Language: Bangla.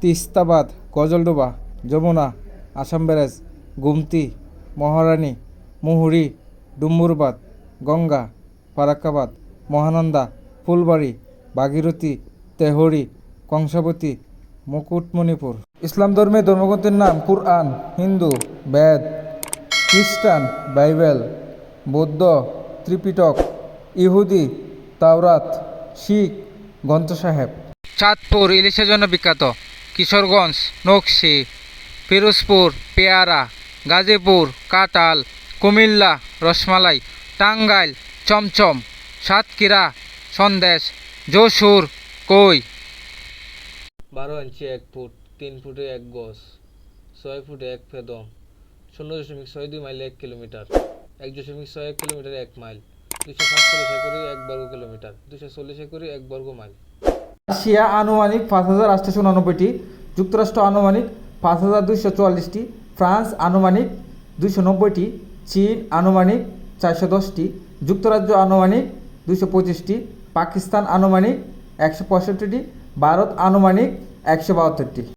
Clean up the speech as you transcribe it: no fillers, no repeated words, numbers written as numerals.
তিস্তাবাদ, গজলডোবা, যমুনা, আসাম ব্যারেজ, গুমতি, মহারানী, মুহুরী, ডুম্বুরবাদ, গঙ্গা, ফারাক্কাবাদ, মহানন্দা, ফুলবাড়ি, ভাগীরথী, তেহরি, কংসাবতী, মুকুটমণিপুর। ইসলাম ধর্মের ধর্মগ্রন্থের নাম কুরআন, হিন্দু বেদ, খ্রিস্টান বাইবেল, বৌদ্ধ ত্রিপিটক, ইহুদি তাওরাত, শিখ গ্রন্থ সাহেব। চাঁদপুর ইলিশের জন্য বিখ্যাত, কিশোরগঞ্জ নকশি, পিরোজপুর পেয়ারা, গাজীপুর কাঁঠাল, কুমিল্লা রসমালাই, টাঙ্গাইল চমচম, সাতক্ষীরা সন্দেশ, যশোর কই। 12 ইঞ্চি 1 ফুট, 3 ফুটে 1 গজ, 6 ফুটে 1 ফেদম, 0.62 মাইল 1 কিলোমিটার, 1.61 কিলোমিটার 1 মাইল, 247 একরে 1 বর্গ কিলোমিটার, 240 একরে 1 বর্গ মাইল। রাশিয়া আনুমানিক 5,889টি, যুক্তরাষ্ট্র আনুমানিক 5,244টি, ফ্রান্স আনুমানিক 290টি, চীন আনুমানিক 410টি, যুক্তরাজ্য আনুমানিক 225টি, পাকিস্তান আনুমানিক 165টি, ভারত আনুমানিক 172টি।